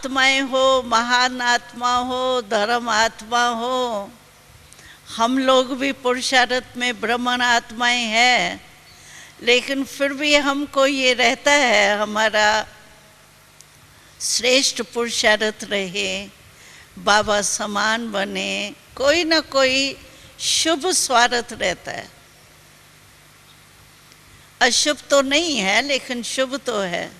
आत्माएं हो, महान आत्मा हो, धर्म आत्मा हो, हम लोग भी पुरुषार्थ में ब्राह्मण आत्माएं हैं, लेकिन फिर भी हमको ये रहता है हमारा श्रेष्ठ पुरुषार्थ रहे, बाबा समान बने, कोई ना कोई शुभ स्वार्थ रहता है। अशुभ तो नहीं है लेकिन शुभ तो है।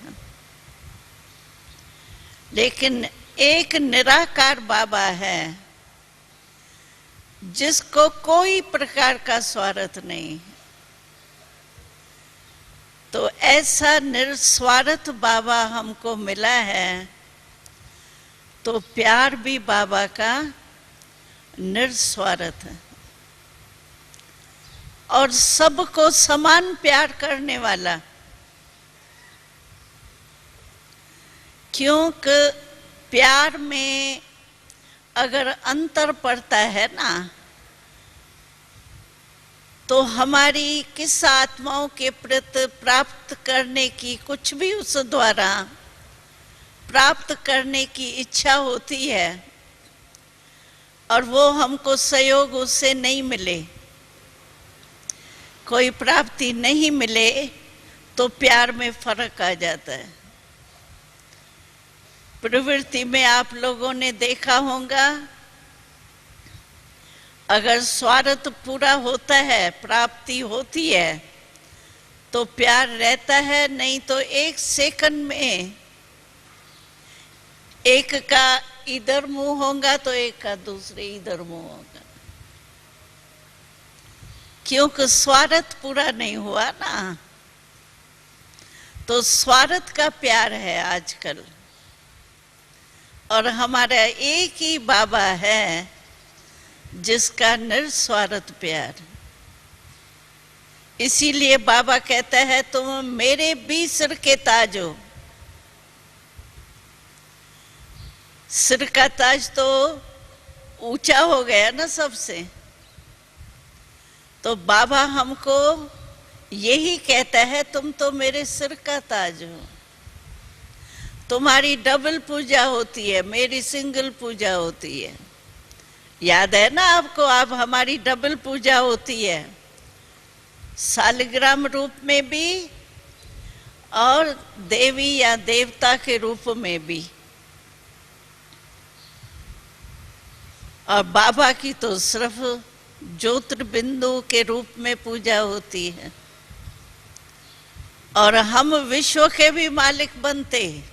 लेकिन एक निराकार बाबा है जिसको कोई प्रकार का स्वार्थ नहीं। तो ऐसा निस्वार्थ बाबा हमको मिला है, तो प्यार भी बाबा का निस्वार्थ है और सबको समान प्यार करने वाला। क्योंकि प्यार में अगर अंतर पड़ता है ना, तो हमारी किस आत्माओं के प्रति प्राप्त करने की कुछ भी उस द्वारा प्राप्त करने की इच्छा होती है और वो हमको सहयोग उससे नहीं मिले, कोई प्राप्ति नहीं मिले, तो प्यार में फर्क आ जाता है। प्रवृत्ति में आप लोगों ने देखा होगा, अगर स्वार्थ पूरा होता है, प्राप्ति होती है, तो प्यार रहता है, नहीं तो एक सेकंड में एक का इधर मुंह होगा तो एक का दूसरे इधर मुंह होगा, क्योंकि स्वार्थ पूरा नहीं हुआ ना। तो स्वार्थ का प्यार है आजकल, और हमारा एक ही बाबा है जिसका निस्वार्थ प्यार। इसीलिए बाबा कहता है तुम मेरे भी सिर के ताज हो। सिर का ताज तो ऊंचा हो गया ना सबसे, तो बाबा हमको यही कहता है तुम तो मेरे सिर का ताज हो। तुम्हारी डबल पूजा होती है, मेरी सिंगल पूजा होती है। याद है ना आपको, आप हमारी डबल पूजा होती है, शालिग्राम रूप में भी और देवी या देवता के रूप में भी। और बाबा की तो सिर्फ ज्योतिर्बिंदु के रूप में पूजा होती है। और हम विश्व के भी मालिक बनते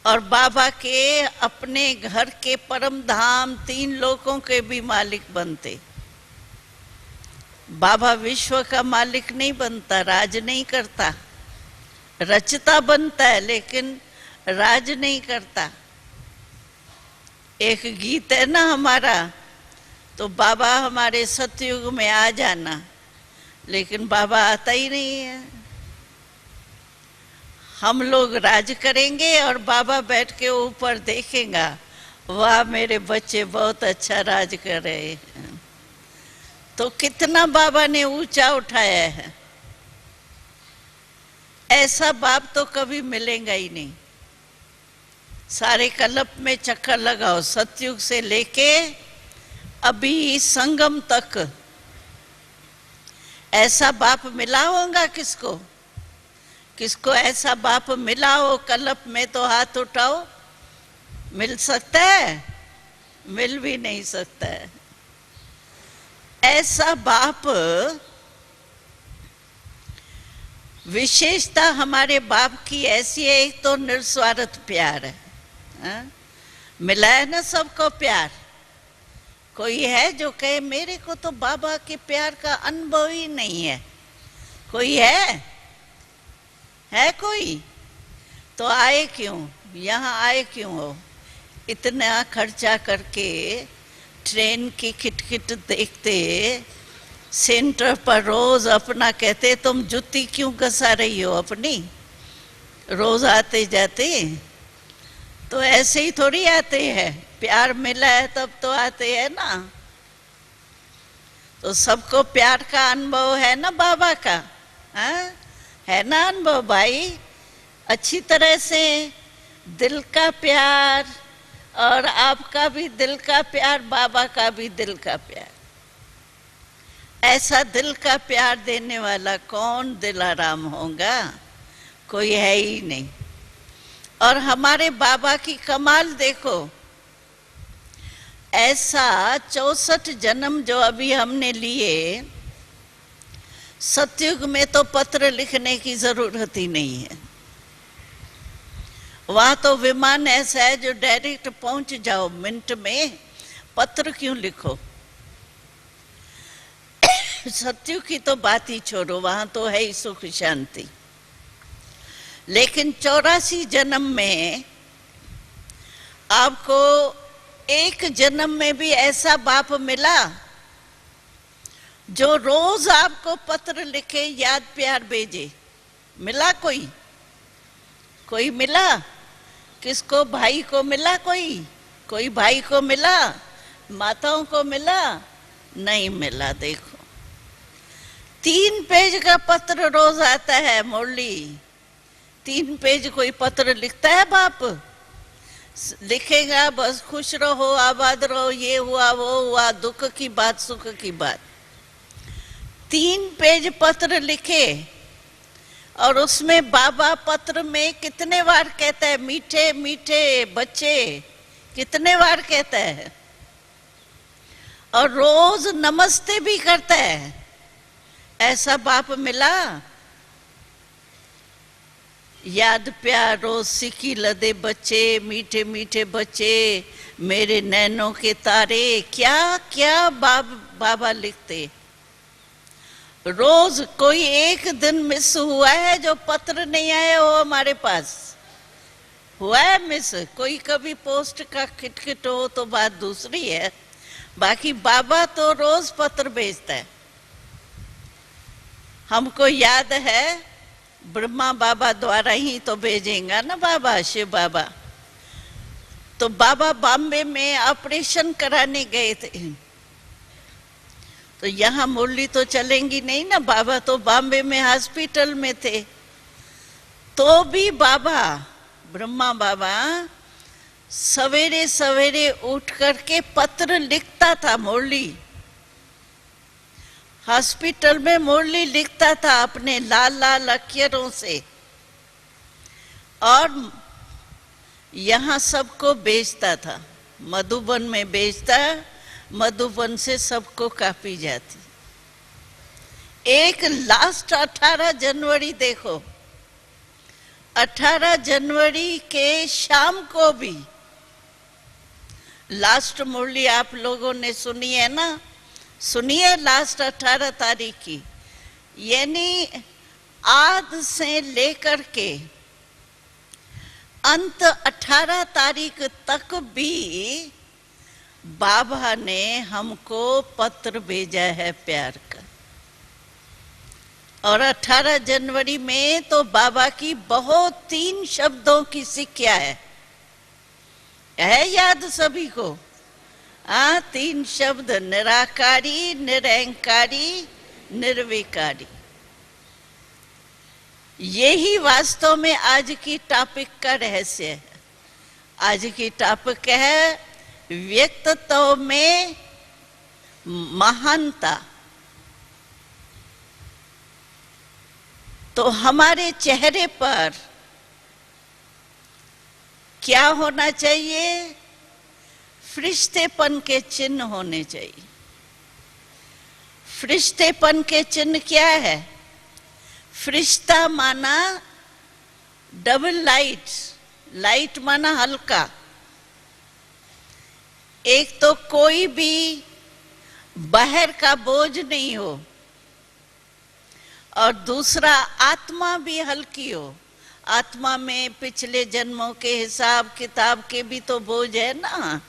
और बाबा के अपने घर के परम धाम 3 लोकों के भी मालिक बनते। बाबा विश्व का मालिक नहीं बनता, राज नहीं करता, रचता बनता है लेकिन राज नहीं करता। एक गीत है ना हमारा, तो बाबा हमारे सतयुग में आ जाना, लेकिन बाबा आता ही नहीं है। हम लोग राज करेंगे और बाबा बैठ के ऊपर देखेगा, वाह मेरे बच्चे बहुत अच्छा राज कर रहे हैं। तो कितना बाबा ने ऊंचा उठाया है। ऐसा बाप तो कभी मिलेगा ही नहीं। सारे कल्प में चक्कर लगाओ, सतयुग से लेके अभी संगम तक ऐसा बाप मिला होगा किसको? किसको ऐसा बाप मिला हो कल्प में तो हाथ उठाओ। मिल सकता है? मिल भी नहीं सकता है। ऐसा बाप, विशेषता हमारे बाप की ऐसी है, एक तो निस्वार्थ प्यार है। मिला है ना सबको प्यार। कोई है जो कहे मेरे को तो बाबा के प्यार का अनुभव ही नहीं है? कोई है कोई? तो आए क्यों, यहाँ आए क्यों हो? इतना खर्चा करके ट्रेन की खिटखिट देखते, सेंटर पर रोज अपना कहते तुम जुत्ती क्यों घसा रही हो अपनी, रोज आते जाते। तो ऐसे ही थोड़ी आते हैं, प्यार मिला है तब तो आते हैं ना। तो सबको प्यार का अनुभव है ना बाबा का, है ना अनुभव भाई? अच्छी तरह से दिल का प्यार, और आपका भी दिल का प्यार, बाबा का भी दिल का प्यार। ऐसा दिल का प्यार देने वाला कौन दिलाराम होगा? कोई है ही नहीं। और हमारे बाबा की कमाल देखो, ऐसा 64 जन्म जो अभी हमने लिए, सतयुग में तो पत्र लिखने की जरूरत ही नहीं है। वहां तो विमान ऐसा है जो डायरेक्ट पहुंच जाओ मिनट में, पत्र क्यों लिखो? सतयुग की तो बात ही छोड़ो, वहां तो है ही सुख शांति। लेकिन 84 जन्म में आपको एक जन्म में भी ऐसा बाप मिला जो रोज आपको पत्र लिखे, याद प्यार भेजे? मिला कोई? कोई मिला? किसको? भाई को मिला? कोई भाई को मिला? माताओं को मिला? नहीं मिला। देखो 3 पेज का पत्र रोज आता है मुरली। 3 पेज कोई पत्र लिखता है बाप? लिखेगा बस खुश रहो, आबाद रहो, ये हुआ वो हुआ, दुख की बात सुख की बात। 3 पेज पत्र लिखे, और उसमें बाबा पत्र में कितने बार कहता है मीठे मीठे बच्चे, कितने बार कहता है, और रोज नमस्ते भी करता है। ऐसा बाप मिला? याद प्यार रोज सिकी लदे बच्चे, मीठे मीठे बच्चे, मेरे नैनों के तारे, क्या क्या बाबा लिखते। रोज कोई एक दिन मिस हुआ है जो पत्र नहीं आया हो हमारे पास? हुआ है मिस? कोई कभी पोस्ट का खिटखिट हो तो बात दूसरी है, बाकी बाबा तो रोज पत्र भेजता है। हमको याद है ब्रह्मा बाबा द्वारा ही तो भेजेगा ना बाबा, शिव बाबा। तो बाबा बॉम्बे में ऑपरेशन कराने गए थे, तो यहाँ मुरली तो चलेंगी नहीं ना, बाबा तो बॉम्बे में हॉस्पिटल में थे। तो भी बाबा, ब्रह्मा बाबा सवेरे सवेरे उठ करके पत्र लिखता था मुरली। हॉस्पिटल में मुरली लिखता था अपने लाल लाल अक्षरों से, और यहाँ सबको बेचता था, मधुबन में बेचता, मधुबन से सबको कापी जाती। एक लास्ट 18 जनवरी देखो, 18 जनवरी के शाम को भी लास्ट मुरली आप लोगों ने सुनी है ना? सुनिए लास्ट 18 तारीख की, यानी आद से लेकर के अंत 18 तारीख तक भी बाबा ने हमको पत्र भेजा है प्यार का। और 18 जनवरी में तो बाबा की बहुत 3 शब्दों की सिक्का है याद सभी को? 3 शब्द, निराकारी, निरंकारी, निर्विकारी। यही वास्तव में आज की टॉपिक का रहस्य है। आज की टॉपिक है व्यक्तित्व में महानता। तो हमारे चेहरे पर क्या होना चाहिए? फरिश्तेपन के चिन्ह होने चाहिए। फरिश्तेपन के चिन्ह क्या है? फरिश्ता माना डबल लाइट, लाइट माना हल्का। एक तो कोई भी बाहर का बोझ नहीं हो, और दूसरा आत्मा भी हल्की हो। आत्मा में पिछले जन्मों के हिसाब किताब के भी तो बोझ है ना,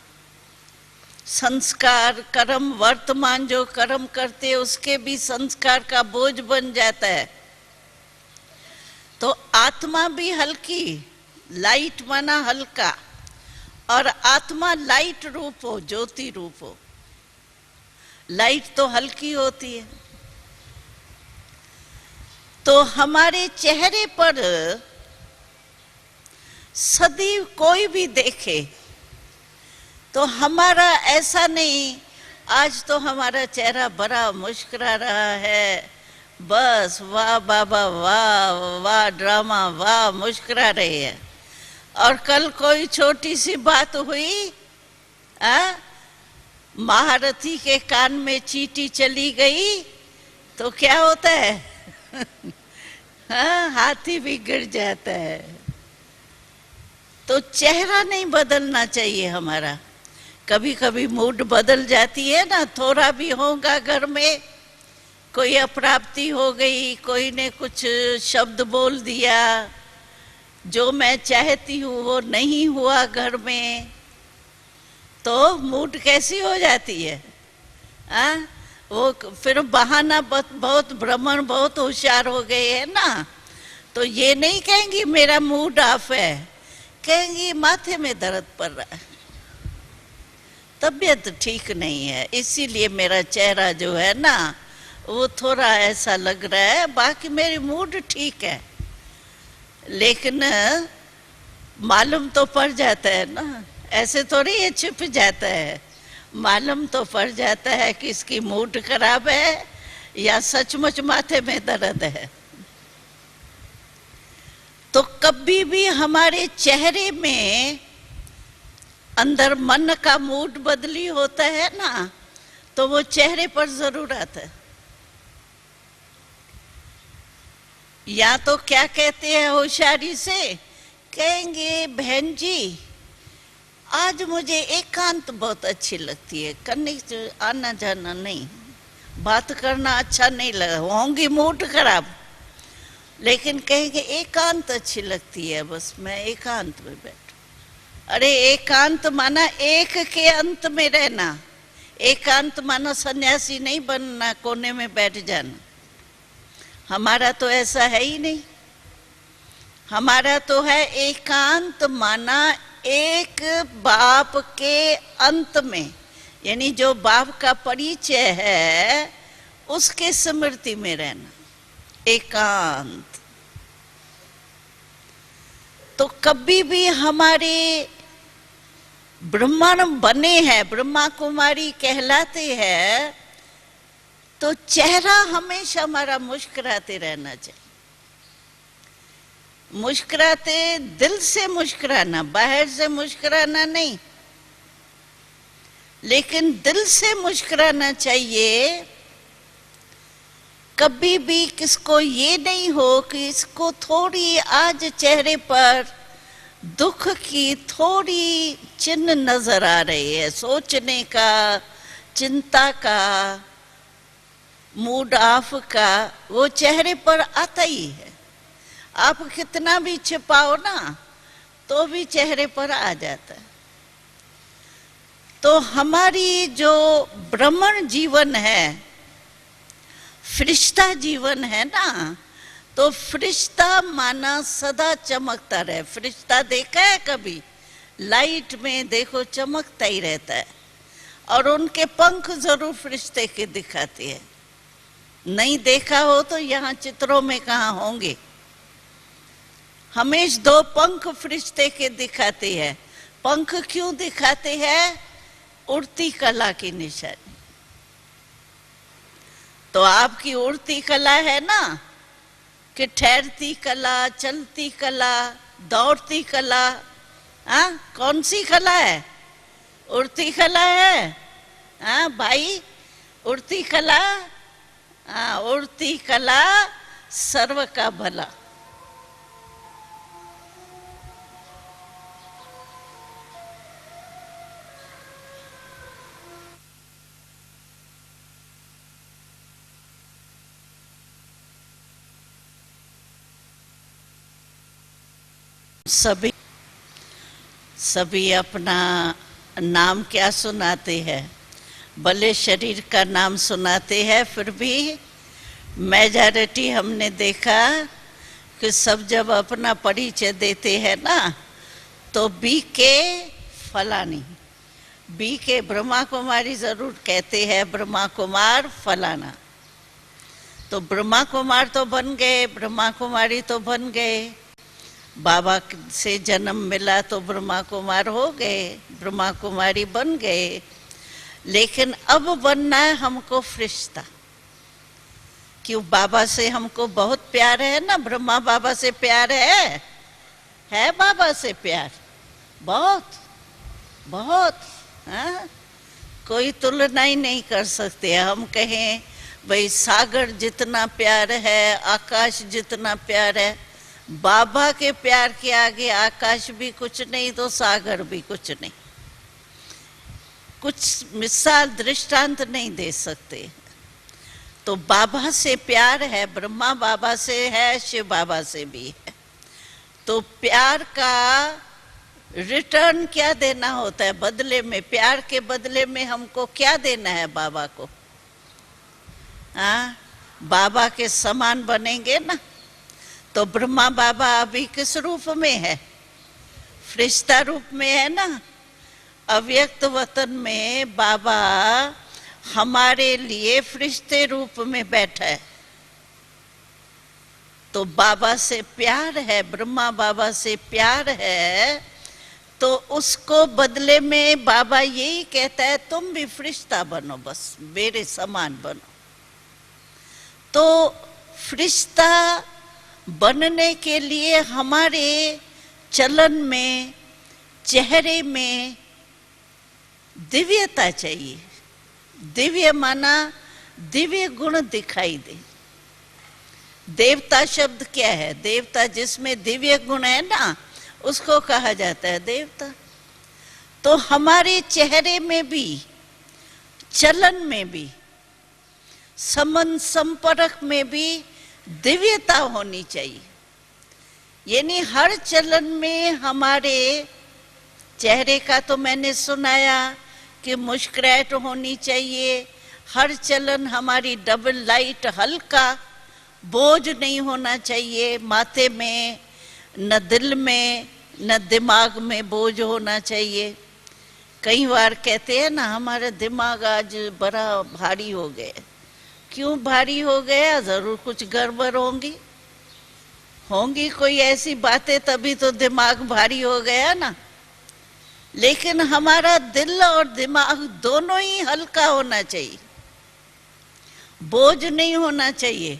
संस्कार कर्म, वर्तमान जो कर्म करते उसके भी संस्कार का बोझ बन जाता है। तो आत्मा भी हल्की, लाइट माना हल्का, और आत्मा लाइट रूप हो, ज्योति रूप हो। लाइट तो हल्की होती है। तो हमारे चेहरे पर सदैव कोई भी देखे तो हमारा ऐसा नहीं, आज तो हमारा चेहरा बड़ा मुस्कुरा रहा है, बस वाह बाबा वाह वाह ड्रामा वाह मुस्कुरा रहे हैं, और कल कोई छोटी सी बात हुई, महारथी के कान में चींटी चली गई तो क्या होता है? हाथी भी गिर जाता है। तो चेहरा नहीं बदलना चाहिए हमारा। कभी कभी मूड बदल जाती है ना, थोड़ा भी होगा घर में, कोई अप्राप्ति हो गई, कोई ने कुछ शब्द बोल दिया, जो मैं चाहती हूँ वो नहीं हुआ घर में, तो मूड कैसी हो जाती है? वो फिर बहाना बहुत ब्राह्मण बहुत होशियार हो गए हैं ना, तो ये नहीं कहेंगी मेरा मूड ऑफ है, कहेंगी माथे में दर्द पड़ रहा है, तबीयत ठीक नहीं है, इसीलिए मेरा चेहरा जो है ना वो थोड़ा ऐसा लग रहा है, बाकी मेरी मूड ठीक है। लेकिन मालूम तो पड़ जाता है ना, ऐसे थोड़ी ये छिप जाता है, मालूम तो पड़ जाता है कि इसकी मूड खराब है या सचमुच माथे में दर्द है। तो कभी भी हमारे चेहरे में अंदर मन का मूड बदली होता है ना, तो वो चेहरे पर जरूर आता है। या तो क्या कहते हैं होशियारी से, कहेंगे बहन जी आज मुझे एकांत बहुत अच्छी लगती है, करने आना जाना नहीं, बात करना अच्छा नहीं लगा, होंगी मूड खराब, लेकिन कहेंगे एकांत अच्छी लगती है, बस मैं एकांत में बैठूं। अरे एकांत माना एक के अंत में रहना, एकांत माना सन्यासी नहीं बनना, कोने में बैठ जाना। हमारा तो ऐसा है ही नहीं, हमारा तो है एकांत माना एक बाप के अंत में, यानी जो बाप का परिचय है उसके स्मृति में रहना, एकांत। तो कभी भी हमारे ब्रह्मण बने हैं, ब्रह्मा कुमारी कहलाते हैं, तो चेहरा हमेशा हमारा मुस्कुराते रहना चाहिए। मुस्कुराते, दिल से मुस्कुराना, बाहर से मुस्कुराना नहीं, लेकिन दिल से मुस्कुराना चाहिए। कभी भी किसको ये नहीं हो कि इसको थोड़ी आज चेहरे पर दुख की थोड़ी चिन्ह नजर आ रही है, सोचने का, चिंता का, मूड ऑफ का, वो चेहरे पर आता ही है। आप कितना भी छिपाओ ना तो भी चेहरे पर आ जाता है। तो हमारी जो ब्राह्मण जीवन है, फरिश्ता जीवन है ना, तो फरिश्ता माना सदा चमकता रहे। फरिश्ता देखा है कभी? लाइट में देखो चमकता ही रहता है, और उनके पंख जरूर फरिश्ते के दिखाते हैं। नहीं देखा हो तो यहाँ चित्रों में कहाँ होंगे, हमेश दो पंख फरिश्ते के दिखाते हैं। पंख क्यों दिखाते हैं? उड़ती कला की निशानी। तो आपकी उड़ती कला है ना, कि ठहरती कला, चलती कला, दौड़ती कला, कौन सी कला है? उड़ती कला है। भाई उड़ती कला, उड़ती कला सर्व का भला। सभी अपना नाम क्या सुनाते हैं, भले शरीर का नाम सुनाते हैं, फिर भी मेजॉरिटी हमने देखा कि सब जब अपना परिचय देते हैं ना, तो बी के फलानी, बी के ब्रह्मा कुमारी जरूर कहते हैं, ब्रह्मा कुमार फलाना। तो ब्रह्मा कुमार तो बन गए, ब्रह्मा कुमारी तो बन गए, बाबा से जन्म मिला तो ब्रह्मा कुमार हो गए, ब्रह्मा कुमारी बन गए, लेकिन अब बनना है हमको फरिश्ता। क्यों? बाबा से हमको बहुत प्यार है ना, ब्रह्मा बाबा से प्यार है बाबा से प्यार बहुत बहुत, हाँ? कोई तुलना ही नहीं कर सकते। हम कहें भाई सागर जितना प्यार है, आकाश जितना प्यार है, बाबा के प्यार के आगे आकाश भी कुछ नहीं तो सागर भी कुछ नहीं। कुछ मिसाल दृष्टांत नहीं दे सकते। तो बाबा से प्यार है, ब्रह्मा बाबा से है, शिव बाबा से भी है। तो प्यार का रिटर्न क्या देना होता है बदले में? प्यार के बदले में हमको क्या देना है बाबा को? हाँ, बाबा के समान बनेंगे ना। तो ब्रह्मा बाबा अभी किस रूप में है? फरिश्ता रूप में है ना। अव्यक्त वतन में बाबा हमारे लिए फरिश्ते रूप में बैठा है। तो बाबा से प्यार है, ब्रह्मा बाबा से प्यार है, तो उसको बदले में बाबा यही कहता है तुम भी फरिश्ता बनो, बस मेरे समान बनो। तो फरिश्ता बनने के लिए हमारे चलन में, चेहरे में दिव्यता चाहिए। दिव्य माना दिव्य गुण दिखाई दे। देवता शब्द क्या है? देवता जिसमें दिव्य गुण है ना, उसको कहा जाता है देवता। तो हमारे चेहरे में भी, चलन में भी, संबंध संपर्क में भी दिव्यता होनी चाहिए। यानी हर चलन में हमारे चेहरे का तो मैंने सुनाया कि मुस्कुराहट होनी चाहिए। हर चलन हमारी डबल लाइट, हल्का, बोझ नहीं होना चाहिए माथे में, न दिल में, न दिमाग में बोझ होना चाहिए। कई बार कहते हैं ना हमारा दिमाग आज बड़ा भारी हो गया। क्यों भारी हो गया? जरूर कुछ गड़बड़ होंगी कोई ऐसी बातें, तभी तो दिमाग भारी हो गया ना। लेकिन हमारा दिल और दिमाग दोनों ही हल्का होना चाहिए, बोझ नहीं होना चाहिए।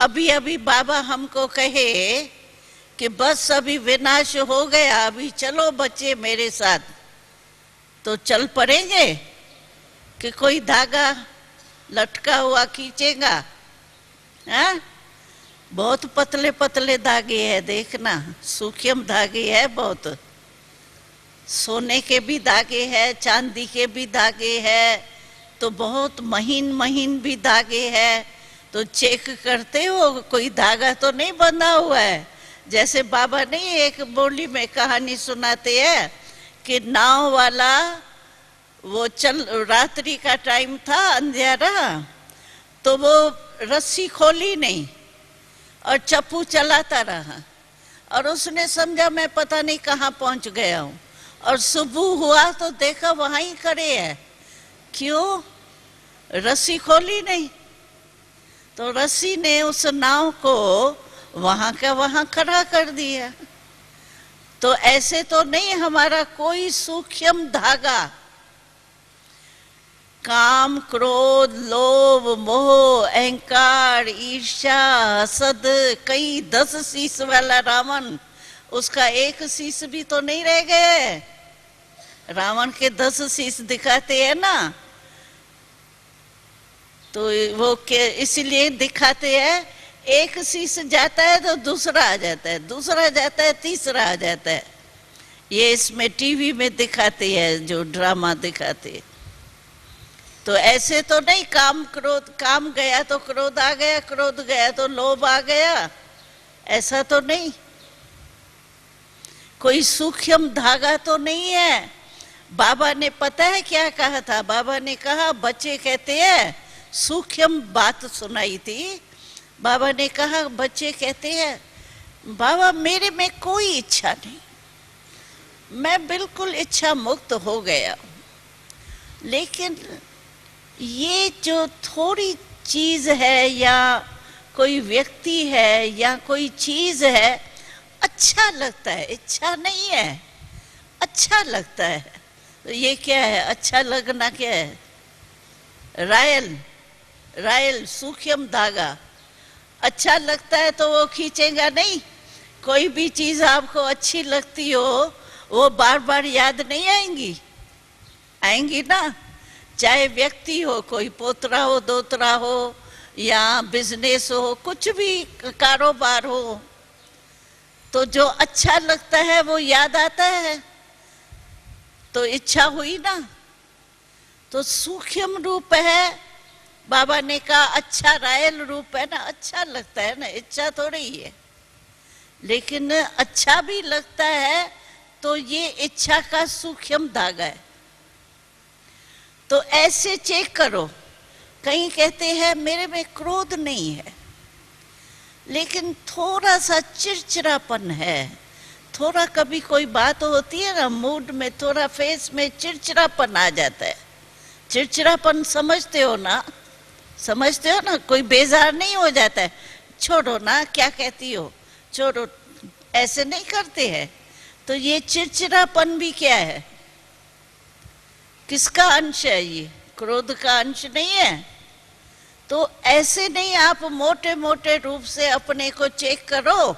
अभी अभी बाबा हमको कहे कि बस अभी विनाश हो गया, अभी चलो बच्चे मेरे साथ, तो चल पड़ेंगे कि कोई धागा लटका हुआ खींचेगा? हाँ, बहुत पतले पतले धागे है, देखना सूक्ष्म धागे है बहुत। सोने के भी धागे है, चांदी के भी धागे है, तो बहुत महीन महीन भी धागे है। तो चेक करते हो कोई धागा तो नहीं बंधा हुआ है। जैसे बाबा नहीं एक बोली में कहानी सुनाते हैं कि नाव वाला वो रात्रि का टाइम था, अंधेरा, तो वो रस्सी खोली नहीं और चप्पू चलाता रहा, और उसने समझा मैं पता नहीं कहाँ पहुंच गया हूँ। और सुबह हुआ तो देखा वहां ही खड़े है। क्यों? रस्सी खोली नहीं। तो रस्सी ने उस नाव को वहां का वहां खड़ा कर दिया। तो ऐसे तो नहीं हमारा कोई सूक्ष्म धागा, काम, क्रोध, लोभ, मोह, अहंकार, ईर्ष्या, हसद, कई 10 शीश वाला रावण, उसका एक शीश भी तो नहीं रह गए। रावण के 10 शीश दिखाते हैं ना, तो वो इसलिए दिखाते हैं, एक शीश जाता है तो दूसरा आ जाता है, दूसरा जाता है तीसरा आ जाता है। ये इसमें टीवी में दिखाते हैं, जो ड्रामा दिखाते हैं। तो ऐसे तो नहीं काम क्रोध, काम गया तो क्रोध आ गया, क्रोध गया तो लोभ आ गया, ऐसा तो नहीं। कोई सूक्ष्म धागा तो नहीं है। बाबा ने पता है क्या कहा था? बाबा ने कहा, बच्चे कहते हैं, सूक्ष्म बात सुनाई थी। बाबा ने कहा, बच्चे कहते हैं बाबा मेरे में कोई इच्छा नहीं, मैं बिल्कुल इच्छा मुक्त हो गया। लेकिन ये जो थोड़ी चीज है, या कोई व्यक्ति है, या कोई चीज है, अच्छा लगता है, इच्छा नहीं है, अच्छा लगता है। तो ये क्या है, अच्छा लगना क्या है? रायल, रायल सूक्ष्म धागा। अच्छा लगता है तो वो खींचेगा नहीं। कोई भी चीज आपको अच्छी लगती हो वो बार बार याद नहीं आएंगी, आएंगी ना। चाहे व्यक्ति हो, कोई पोतरा हो, दोतरा हो, या बिजनेस हो, कुछ भी कारोबार हो, तो जो अच्छा लगता है वो याद आता है, तो इच्छा हुई ना। तो सूक्ष्म रूप है, बाबा ने कहा अच्छा रायल रूप है ना, अच्छा लगता है ना, इच्छा थोड़ी है। लेकिन अच्छा भी लगता है तो ये इच्छा का सूक्ष्म धागा है। तो ऐसे चेक करो। कहीं कहते हैं मेरे में क्रोध नहीं है, लेकिन थोड़ा सा चिड़चिड़ापन है, थोड़ा कभी कोई बात होती है ना, मूड में थोड़ा फेस में चिड़चिड़ापन आ जाता है। चिड़चिड़ापन समझते हो ना, समझते हो ना, कोई बेजार नहीं हो जाता है, छोड़ो ना क्या कहती हो, छोड़ो, ऐसे नहीं करते हैं। तो ये चिड़चिड़ापन भी क्या है, किसका अंश है? ये क्रोध का अंश नहीं है। तो ऐसे नहीं आप मोटे मोटे रूप से अपने को चेक करो,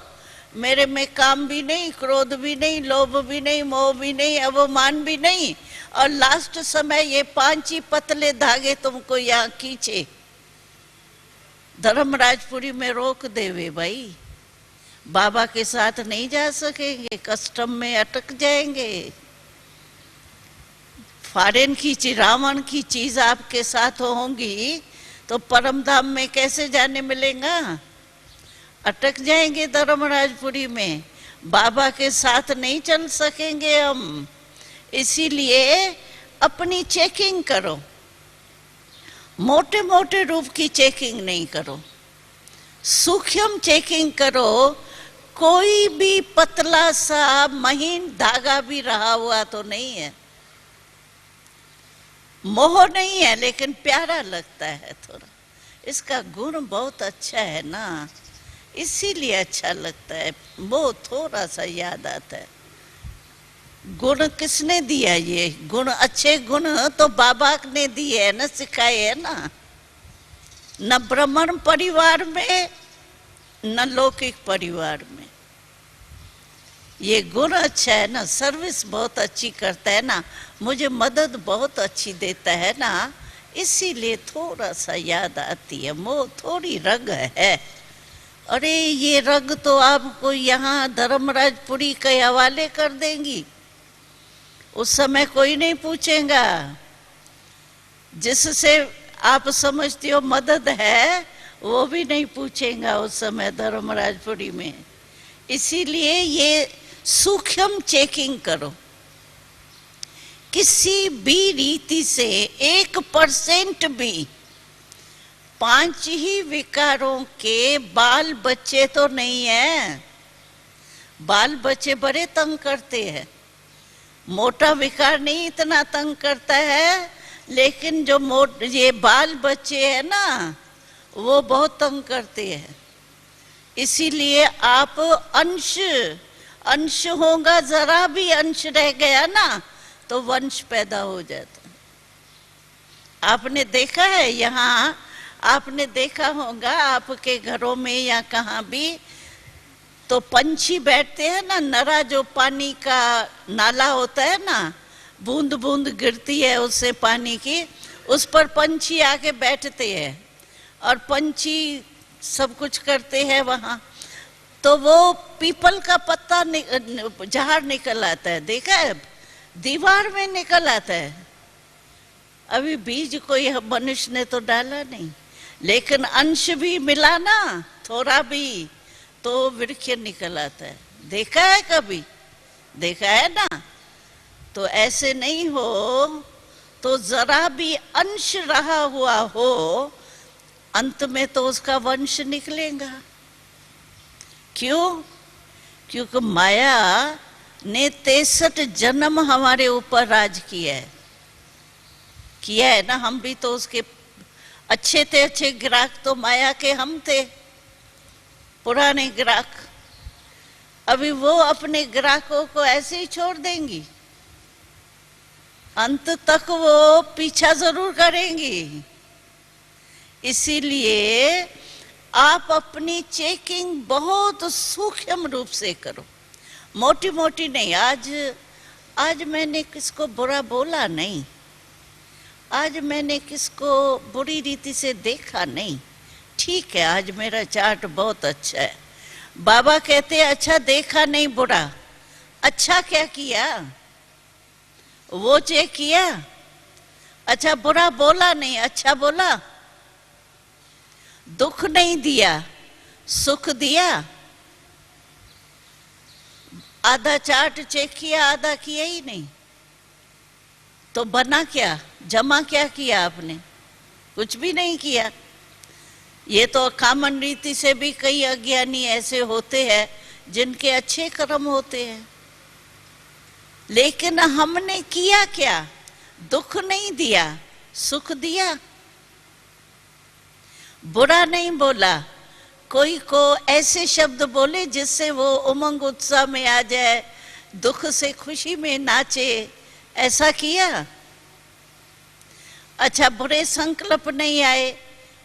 मेरे में काम भी नहीं, क्रोध भी नहीं, लोभ भी नहीं, मोह भी नहीं, अवमान भी नहीं, और लास्ट समय ये 5 ही पतले धागे तुमको यहाँ खींचे, धर्मराजपुरी में रोक देवे भाई, बाबा के साथ नहीं जा सकेंगे, कस्टम में अटक जाएंगे। फॉरेन की चीज, रावण की चीज आपके साथ होंगी तो परम धाम में कैसे जाने मिलेगा? अटक जाएंगे धर्मराजपुरी में, बाबा के साथ नहीं चल सकेंगे हम। इसीलिए अपनी चेकिंग करो, मोटे मोटे रूप की चेकिंग नहीं करो, सूक्ष्म चेकिंग करो। कोई भी पतला सा महीन धागा भी रहा हुआ तो नहीं है, मोह नहीं है, लेकिन प्यारा लगता है थोड़ा, इसका गुण बहुत अच्छा है ना, इसीलिए अच्छा लगता है। वो थोड़ा सा याद आता है। गुण किसने दिया? ये गुण, अच्छे गुण तो बाबा ने दिए है ना, सिखाए है ना। न ब्राह्मण परिवार में न लौकिक परिवार में। ये गुण अच्छा है ना, सर्विस बहुत अच्छी करता है ना, मुझे मदद बहुत अच्छी देता है ना, इसीलिए थोड़ा सा याद आती है। वो थोड़ी रग है। अरे ये रग तो आपको यहाँ धर्मराजपुरी के हवाले कर देंगी, उस समय कोई नहीं पूछेगा। जिससे आप समझती हो मदद है वो भी नहीं पूछेगा उस समय धर्मराजपुरी में। इसीलिए ये सूक्ष्म चेकिंग करो। किसी भी रीति से 1% भी 5 ही विकारों के बाल बच्चे तो नहीं है। बाल बच्चे बड़े तंग करते हैं, मोटा विकार नहीं इतना तंग करता है, लेकिन जो ये बाल बच्चे हैं ना वो बहुत तंग करते हैं। इसीलिए आप अंश होगा, जरा भी अंश रह गया ना तो वंश पैदा हो जाता। आपने देखा है, यहाँ आपने देखा होगा आपके घरों में या कहाँ भी, तो पंछी बैठते हैं ना, नरा जो पानी का नाला होता है ना, बूंद बूंद गिरती है उससे पानी की, उस पर पंछी आके बैठते हैं और पंछी सब कुछ करते हैं वहाँ। तो वो पीपल का पत्ता झाड़ निकल आता है, देखा है, दीवार में निकल आता है। अभी बीज कोई मनुष्य ने तो डाला नहीं, लेकिन अंश भी मिला ना थोड़ा भी, तो वृक्ष निकल आता है। देखा है कभी? देखा है ना। तो ऐसे नहीं हो तो जरा भी अंश रहा हुआ हो, अंत में तो उसका वंश निकलेगा। क्यों? क्योंकि माया ने 63 जन्म हमारे ऊपर राज किया है ना। हम भी तो उसके अच्छे थे, अच्छे ग्राहक तो माया के हम थे, पुराने ग्राहक। अभी वो अपने ग्राहकों को ऐसे ही छोड़ देंगी? अंत तक वो पीछा जरूर करेंगी। इसीलिए आप अपनी चेकिंग बहुत सूक्ष्म रूप से करो, मोटी मोटी नहीं। आज मैंने किसको बुरा बोला नहीं, आज मैंने किसको बुरी रीति से देखा नहीं, ठीक है, आज मेरा चार्ट बहुत अच्छा है। बाबा कहते हैं अच्छा देखा नहीं बुरा, अच्छा क्या किया वो चेक किया। अच्छा बुरा बोला नहीं, अच्छा बोला। दुख नहीं दिया, सुख दिया। आधा चार्ट चेक किया, आधा किया ही नहीं, तो बना क्या, जमा क्या किया आपने? कुछ भी नहीं किया। ये तो कामन रीति से भी कई अज्ञानी ऐसे होते हैं जिनके अच्छे कर्म होते हैं, लेकिन हमने किया क्या? दुख नहीं दिया, सुख दिया। बुरा नहीं बोला, कोई को ऐसे शब्द बोले जिससे वो उमंग उत्साह में आ जाए, दुख से खुशी में नाचे, ऐसा किया। अच्छा बुरे संकल्प नहीं आए,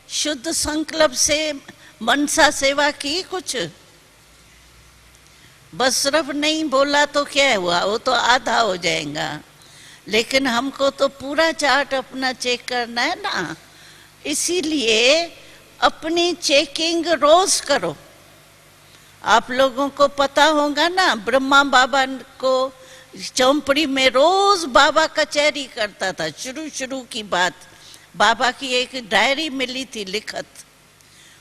शुद्ध संकल्प से मनसा सेवा की कुछ? बस सिर्फ नहीं बोला तो क्या हुआ, वो तो आधा हो जाएगा। लेकिन हमको तो पूरा चार्ट अपना चेक करना है ना, इसीलिए अपनी चेकिंग रोज करो। आप लोगों को पता होगा ना, ब्रह्मा बाबा को चौंपड़ी में रोज बाबा कचहरी करता था। शुरू की बात, बाबा की एक डायरी मिली थी लिखत,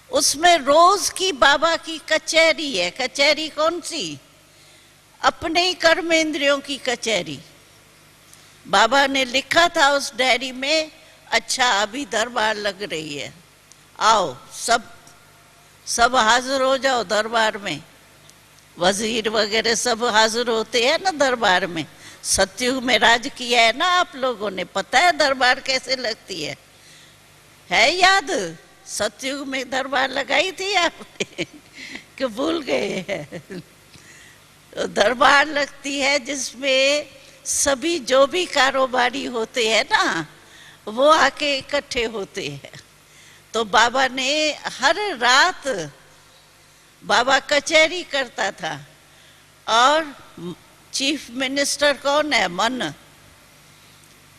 उसमें रोज की बाबा की कचहरी है। कचहरी कौन सी? अपने ही कर्मेंद्रियों की कचहरी। बाबा ने लिखा था उस डायरी में, अच्छा अभी दरबार लग रही है, आओ सब हाजिर हो जाओ दरबार में। वजीर वगैरह सब हाजिर होते हैं ना दरबार में। सतयुग में राज किया है ना आप लोगों ने, पता है दरबार कैसे लगती है याद? सतयुग में दरबार लगाई थी आपने कि भूल गए हैं? तो दरबार लगती है जिसमें सभी जो भी कारोबारी होते हैं ना, वो आके इकट्ठे होते हैं। तो बाबा ने हर रात बाबा कचहरी करता था, और चीफ मिनिस्टर कौन है? मन।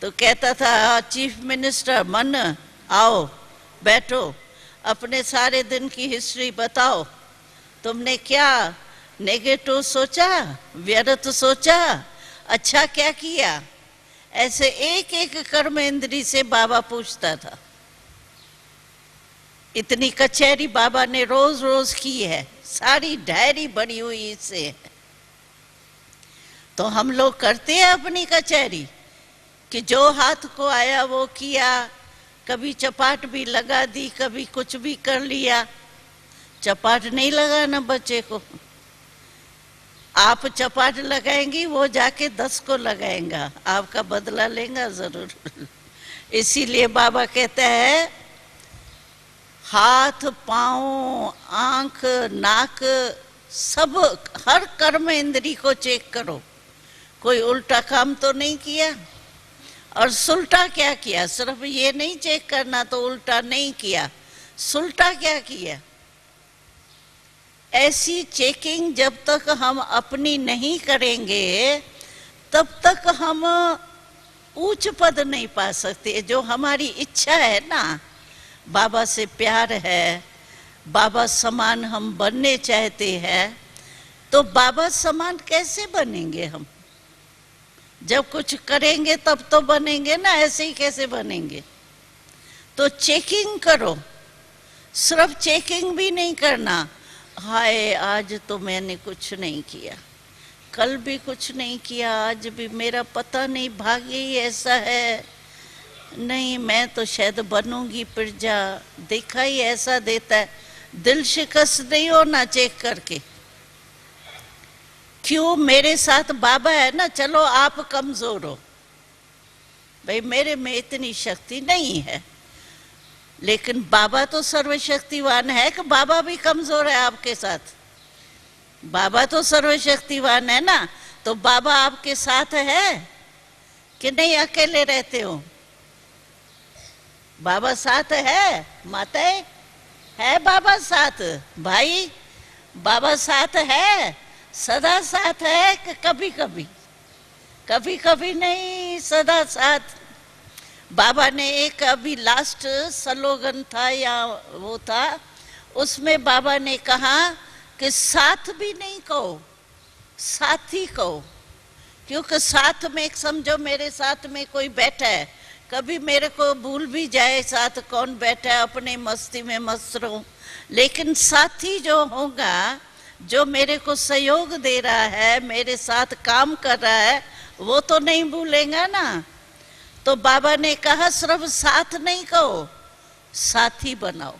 तो कहता था चीफ मिनिस्टर मन आओ बैठो, अपने सारे दिन की हिस्ट्री बताओ, तुमने क्या नेगेटिव सोचा, व्यर्थ सोचा, अच्छा क्या किया? ऐसे एक एक कर्मेंद्री से बाबा पूछता था। इतनी कचहरी बाबा ने रोज रोज की है, सारी डायरी बनी हुई इससे है। तो हम लोग करते हैं अपनी कचहरी कि जो हाथ को आया वो किया, कभी चपाट भी लगा दी, कभी कुछ भी कर लिया। चपाट नहीं लगाना बच्चे को, आप चपाट लगाएंगी वो जाके 10 को लगाएगा, आपका बदला लेगा जरूर। इसीलिए बाबा कहता है हाथ पांव आंख नाक सब, हर कर्म इंद्री को चेक करो, कोई उल्टा काम तो नहीं किया। और सुलटा क्या किया? सिर्फ ये नहीं चेक करना तो उल्टा नहीं किया, सुलटा क्या किया? ऐसी चेकिंग जब तक हम अपनी नहीं करेंगे तब तक हम उच्च पद नहीं पा सकते। जो हमारी इच्छा है ना, बाबा से प्यार है, बाबा समान हम बनने चाहते हैं, तो बाबा समान कैसे बनेंगे हम? जब कुछ करेंगे तब तो बनेंगे ना, ऐसे ही कैसे बनेंगे? तो चेकिंग करो, सिर्फ चेकिंग भी नहीं करना, हाय आज तो मैंने कुछ नहीं किया, कल भी कुछ नहीं किया, आज भी मेरा पता नहीं भाग्य ही ऐसा है, नहीं मैं तो शायद बनूंगी प्रजा, देखा ही ऐसा देता है। दिल शिकस्त नहीं होना चेक करके, क्यों? मेरे साथ बाबा है ना, चलो आप कमजोर हो, भाई मेरे में इतनी शक्ति नहीं है, लेकिन बाबा तो सर्वशक्तिवान है कि बाबा भी कमजोर है आपके साथ। बाबा तो सर्वशक्तिवान है ना, तो बाबा आपके साथ है कि नहीं, अकेले रहते हो? बाबा साथ है? माताएं है बाबा साथ? भाई बाबा साथ है, सदा साथ है कि कभी कभी? कभी कभी नहीं, सदा साथ। बाबा ने एक अभी लास्ट स्लोगन था या वो था, उसमें बाबा ने कहा कि साथ भी नहीं कहो, साथी कहो। क्योंकि साथ में, समझो मेरे साथ में कोई बैठा है, कभी मेरे को भूल भी जाए साथ कौन बैठा है, अपने मस्ती में मस्त रहूं, लेकिन साथी जो होगा, जो मेरे को सहयोग दे रहा है, मेरे साथ काम कर रहा है, वो तो नहीं भूलेगा ना। तो बाबा ने कहा सिर्फ साथ नहीं कहो, साथी बनाओ।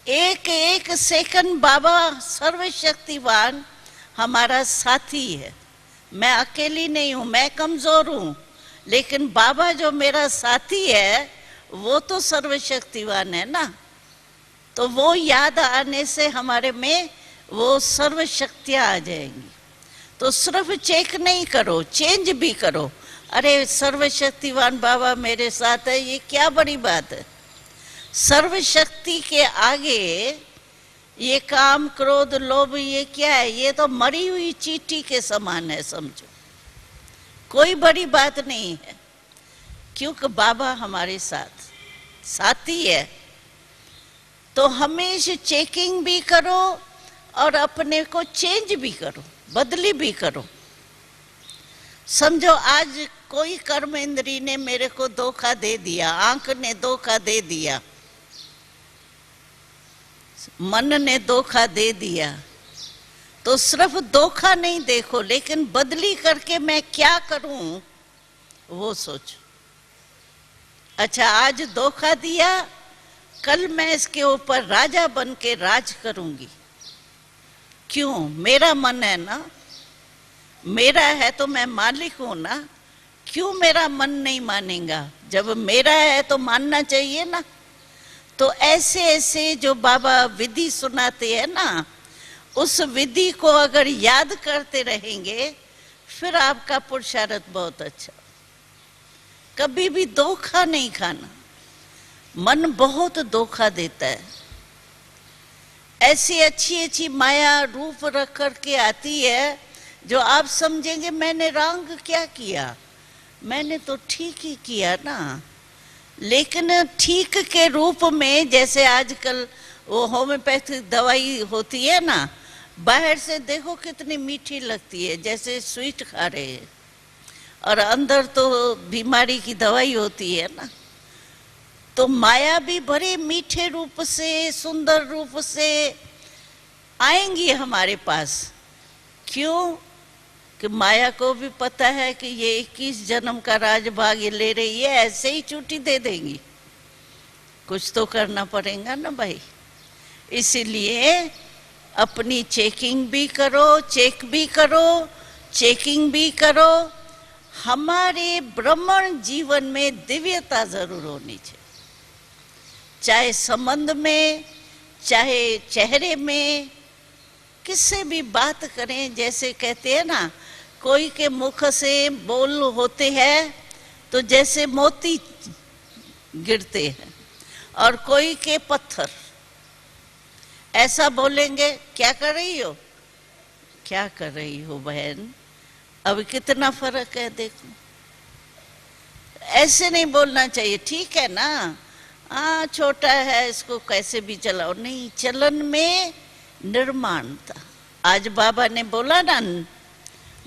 एक एक सेकंड बाबा सर्वशक्तिवान हमारा साथी है। मैं अकेली नहीं हूं, मैं कमजोर हूं, लेकिन बाबा जो मेरा साथी है वो तो सर्वशक्तिवान है ना। तो वो याद आने से हमारे में वो सर्वशक्तियां आ जाएंगी। तो सिर्फ चेक नहीं करो, चेंज भी करो। अरे सर्वशक्तिवान बाबा मेरे साथ है, ये क्या बड़ी बात है। सर्वशक्ति के आगे ये काम क्रोध लोभ ये क्या है, ये तो मरी हुई चींटी के समान है, समझो, कोई बड़ी बात नहीं है। क्योंकि बाबा हमारे साथ साथी है। तो हमेशा चेकिंग भी करो और अपने को चेंज भी करो, बदली भी करो। समझो आज कोई कर्म इंद्री ने मेरे को धोखा दे दिया, आंख ने धोखा दे दिया, मन ने धोखा दे दिया, तो सिर्फ धोखा नहीं देखो, लेकिन बदली करके मैं क्या करूं वो सोचो। अच्छा आज धोखा दिया, कल मैं इसके ऊपर राजा बन के राज करूंगी। क्यों? मेरा मन है ना, मेरा है तो मैं मालिक हूं ना। क्यों मेरा मन नहीं मानेगा? जब मेरा है तो मानना चाहिए ना। तो ऐसे ऐसे जो बाबा विधि सुनाते हैं ना, उस विधि को अगर याद करते रहेंगे, फिर आपका पुरुषार्थ बहुत अच्छा। कभी भी धोखा नहीं खाना, मन बहुत धोखा देता है। ऐसी अच्छी अच्छी माया रूप रख करके आती है, जो आप समझेंगे मैंने रंग क्या किया, मैंने तो ठीक ही किया ना। लेकिन ठीक के रूप में, जैसे आजकल वो होम्योपैथिक दवाई होती है ना, बाहर से देखो कितनी मीठी लगती है, जैसे स्वीट खा रहे हैं, और अंदर तो बीमारी की दवाई होती है ना। तो माया भी बड़े मीठे रूप से, सुंदर रूप से आएंगी हमारे पास। क्यों? कि माया को भी पता है कि ये 21 जन्म का राजभाग ये ले रही है, ऐसे ही छुट्टी दे देंगी। कुछ तो करना पड़ेगा ना भाई। इसीलिए अपनी चेकिंग भी करो, चेक भी करो, चेकिंग भी करो। हमारे ब्राह्मण जीवन में दिव्यता जरूर होनी चाहिए, चाहे संबंध में, चाहे चेहरे में, किससे भी बात करें। जैसे कहते हैं ना, कोई के मुख से बोल होते हैं तो जैसे मोती गिरते हैं, और कोई के पत्थर। ऐसा बोलेंगे, क्या कर रही हो, क्या कर रही हो बहन, अब कितना फर्क है देखो। ऐसे नहीं बोलना चाहिए, ठीक है ना, हाँ छोटा है इसको कैसे भी चलाओ। नहीं, चलन में निर्माणता। आज बाबा ने बोला ना,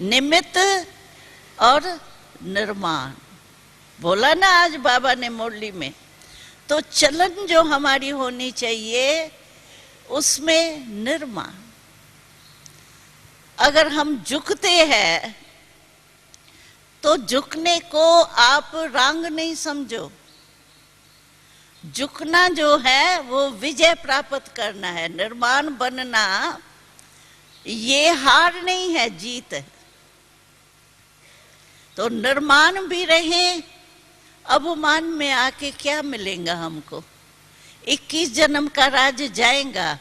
निमित्त और निर्माण बोला ना आज बाबा ने मुरली में। तो चलन जो हमारी होनी चाहिए, उसमें निर्माण। अगर हम झुकते हैं तो झुकने को आप रांग नहीं समझो। झुकना जो है वो विजय प्राप्त करना है। निर्माण बनना ये हार नहीं है, जीत है। तो निर्माण भी रहे। अवमान में आके क्या मिलेगा हमको? 21 जन्म का राज जाएगा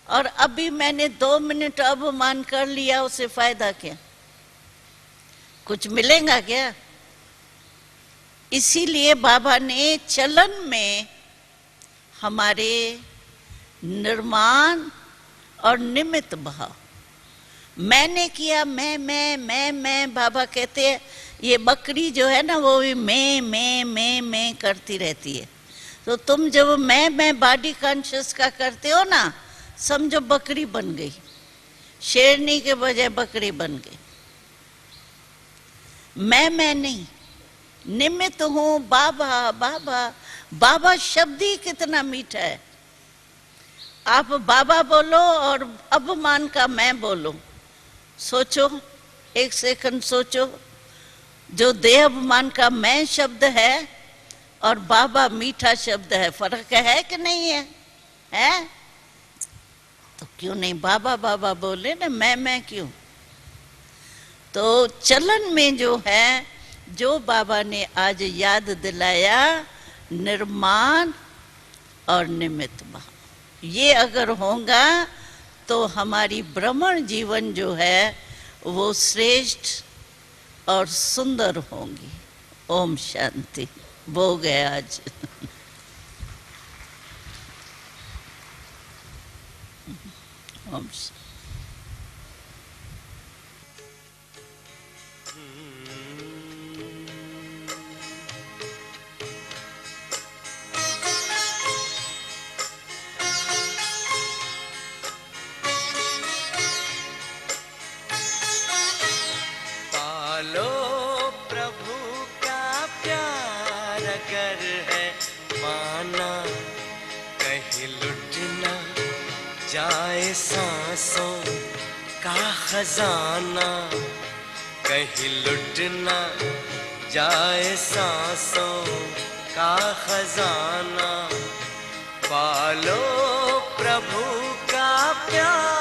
और अभी मैंने 2 मिनट अवमान कर लिया, उसे फायदा क्या? कुछ मिलेगा क्या? इसीलिए बाबा ने चलन में हमारे निर्माण और निमित्त भाव, मैंने किया, मैं बाबा कहते हैं ये बकरी जो है ना वो भी मैं करती रहती है। तो तुम जब मैं बॉडी कॉन्शियस का करते हो ना, समझो बकरी बन गई, शेरनी के बजाय बकरी बन गई। मैं नहीं, निमित्त हूं। बाबा बाबा बाबा शब्द ही कितना मीठा है। आप बाबा बोलो और अपमान का मैं बोलो, सोचो, 1 सेकंड सोचो। जो देह अपमान का मैं शब्द है और बाबा मीठा शब्द है, फर्क है कि नहीं है? है तो क्यों नहीं बाबा बाबा बोले ना, मैं क्यों? तो चलन में जो है, जो बाबा ने आज याद दिलाया, निर्माण और निमित्त भाव, ये अगर होगा तो हमारी ब्रह्मण जीवन जो है वो श्रेष्ठ और सुंदर होंगी। ओम शांति। वो गया आज। ओम शांति। जाए सांसों का खजाना, कहीं लुट ना जाए सांसों का खजाना। पालो प्रभु का प्यार।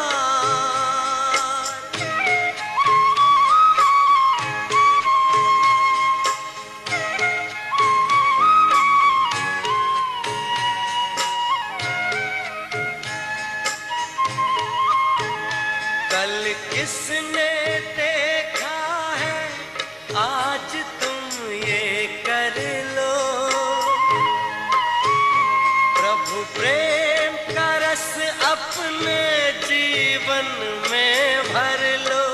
कल किसने देखा है, आज तुम ये कर लो। प्रभु प्रेम का रस अपने जीवन में भर लो,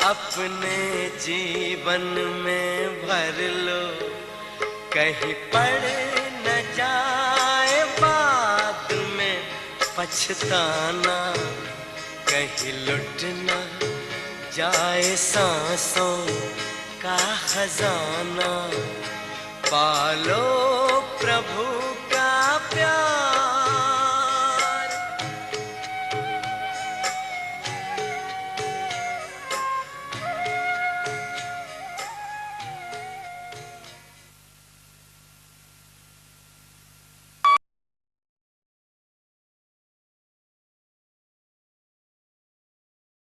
अपने जीवन में भर लो। कहीं पड़ न जाए बाद में पछताना, कहीं लुट न जाए सांसों का खजाना। पालो